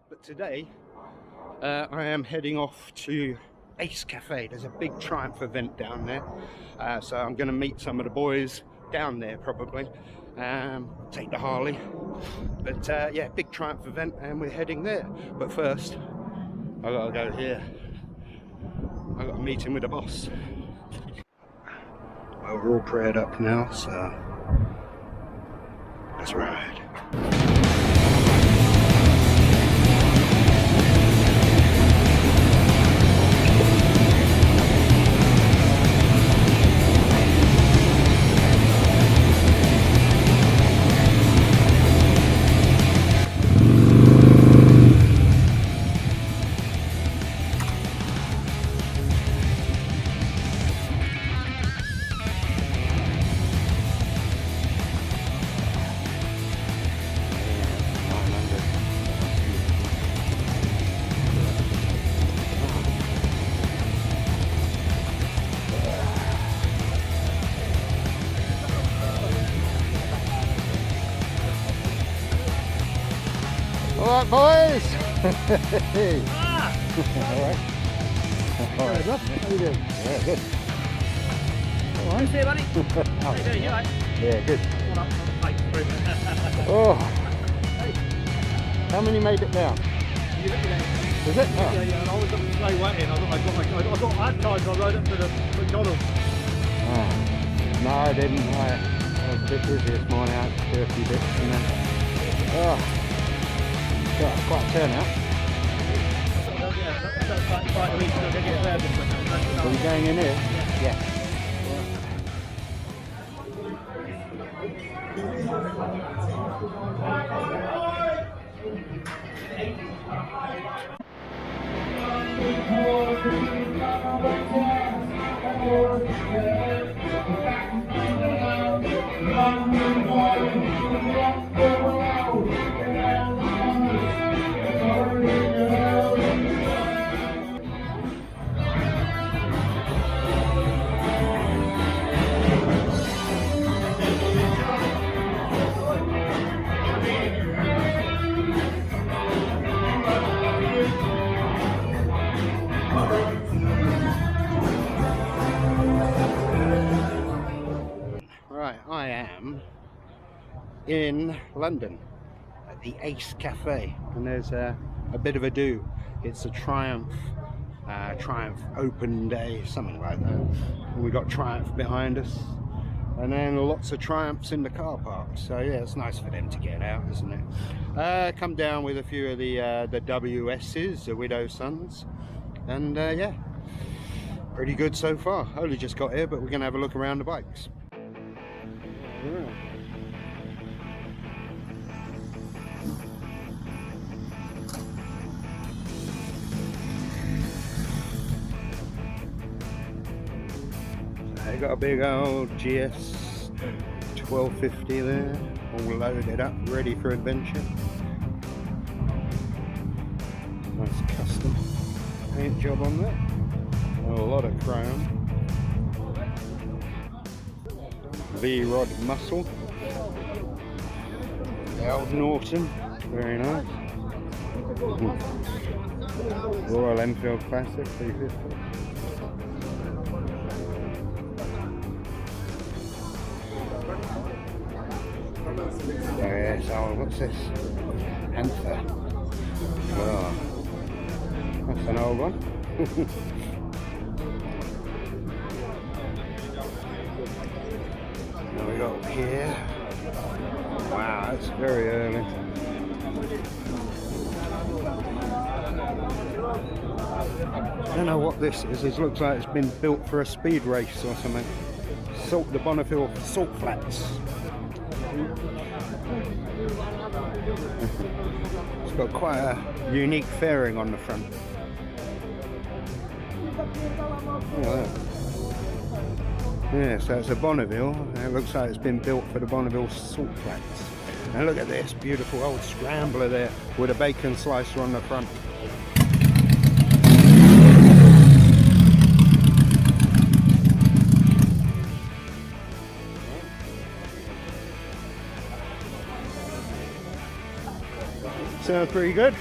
But today I am heading off to Ace Cafe. There's a big Triumph event down there, so I'm going to meet some of the boys down there probably, take the Harley, but yeah, big Triumph event and we're heading there. But first I gotta go here. I got a meeting with the boss. Well, we're all prayed up now, so let's ride. Alright boys! Hey! Alright. Alright. How you doing? Yeah, good. Alright. See you, buddy. How you doing? You alright? Yeah, good. Oh! How many made it down? Is it? Oh. Yeah, I was on the slow waiting. I had time, so I rode up to the McDonald's. Oh. No, I didn't. I was a bit busy this morning. I had to do a few bits and then... Oh. Quite a turnout. Are we going in here? Yeah. I am in London at the Ace Cafe, and there's a bit of a do. It's a Triumph Open Day, something like that. And we got Triumph behind us, and then lots of Triumphs in the car park. So yeah, it's nice for them to get out, isn't it? Come down with a few of the WS's, the Widow Sons, and yeah, pretty good so far. Only just got here, but we're gonna have a look around the bikes. They got a big old GS 1250 there, all loaded up, ready for adventure. Nice custom paint job on that. A lot of chrome. V-Rod muscle. Old Norton, very nice. Royal Enfield Classic 350. Oh yeah, so what's this? Panther. Oh, that's an old one. What we got here? Wow, that's very early. I don't know what this is. It looks like it's been built for a speed race or something. The Bonneville Salt Flats. It's got quite a unique fairing on the front. Yeah, so it's a Bonneville, and it looks like it's been built for the Bonneville Salt Flats. And look at this beautiful old scrambler there with a bacon slicer on the front. Sounds pretty good.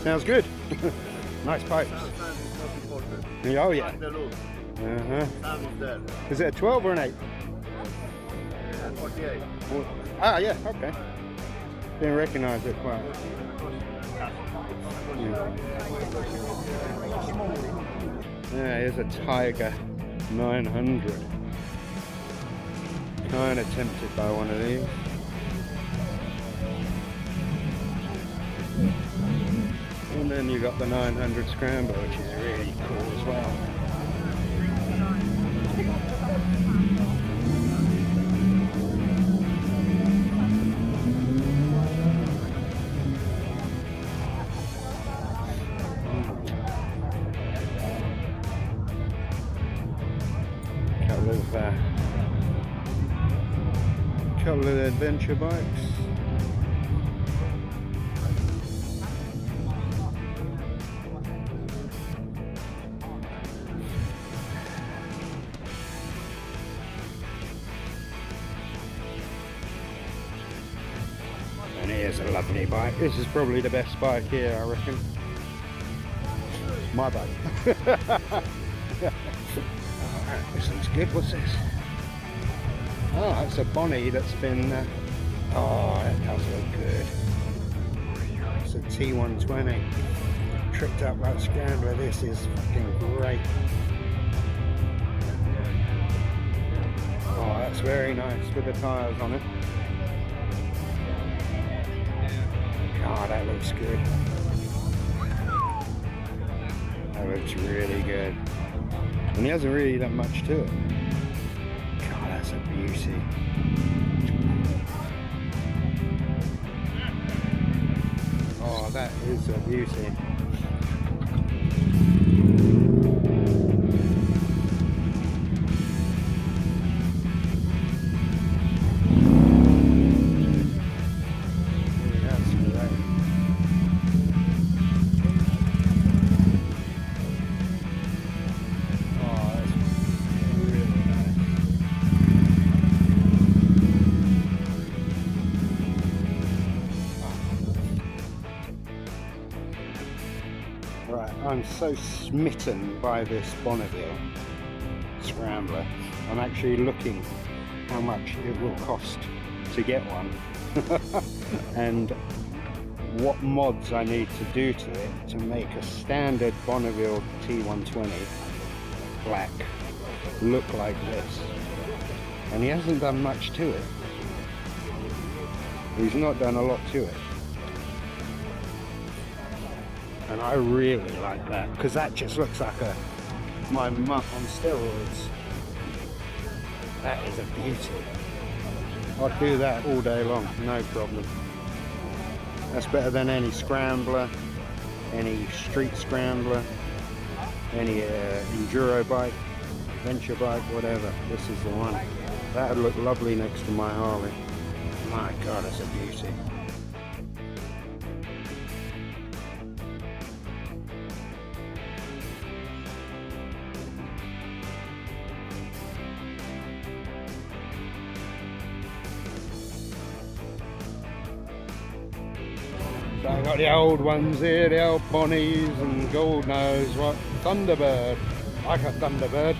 Sounds good. Nice pipes. Oh yeah. Is it a 12 or an 8? 48. Ah yeah, okay. Didn't recognise it quite. Yeah, here's a Tiger 900. Kind of tempted by one of these. And then you got the 900 Scrambler, which is really cool as well. Couple of adventure bikes. And here's a lovely bike. This is probably the best bike here, I reckon. My bike. Alright, this looks good. What's this? Oh, it's a Bonnie that's been... oh, that does look good. It's a T120. Tricked up like Scrambler. This is fucking great. Oh, that's very nice with the tyres on it. Oh, that looks good. That looks really good. And he hasn't really done much to it. God, that's a beauty. Oh, that is a beauty. Right, I'm so smitten by this Bonneville Scrambler. I'm actually looking how much it will cost to get one and what mods I need to do to it to make a standard Bonneville T120 black look like this. And he hasn't done much to it. He's not done a lot to it. And I really like that, because that just looks like my mutt on steroids. That is a beauty. I'd do that all day long, no problem. That's better than any Scrambler, any street Scrambler, any enduro bike, adventure bike, whatever. This is the one. That would look lovely next to my Harley. My God, it's a beauty. So I've got the old ones here, the old Bonnies, and God knows what. Thunderbird. Like a Thunderbird.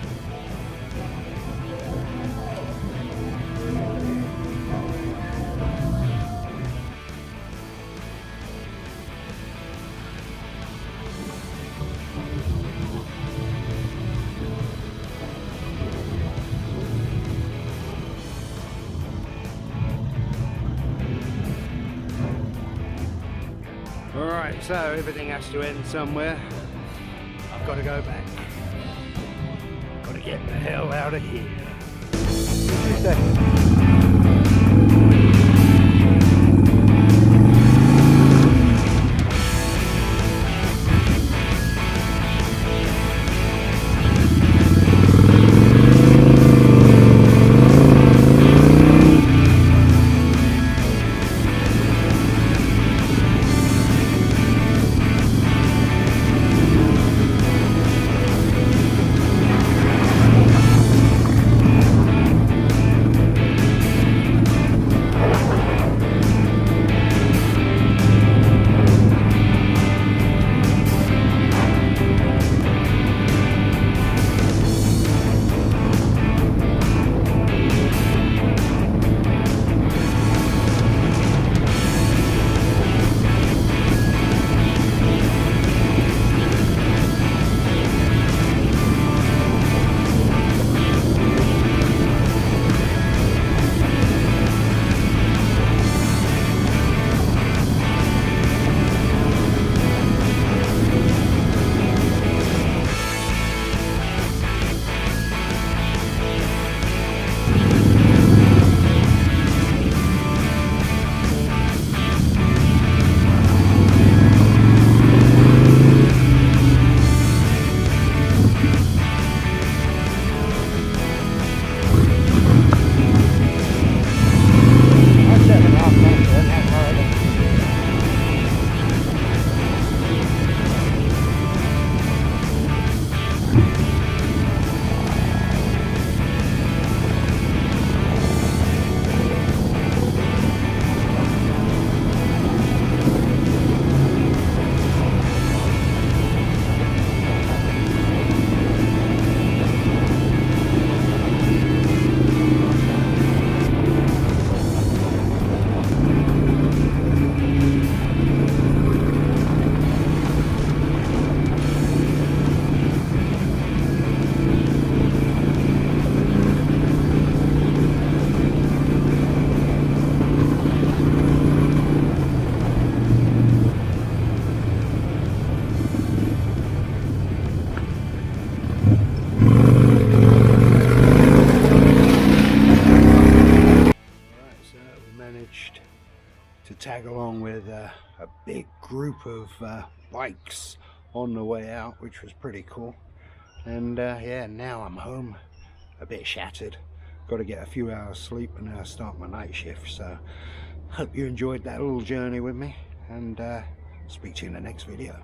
Alright, so everything has to end somewhere. I've got to go back. Got to get the hell out of here. What you say? group of bikes on the way out, which was pretty cool. And yeah, now I'm home, a bit shattered. Got to get a few hours sleep and now start my night shift. So hope you enjoyed that little journey with me, and speak to you in the next video.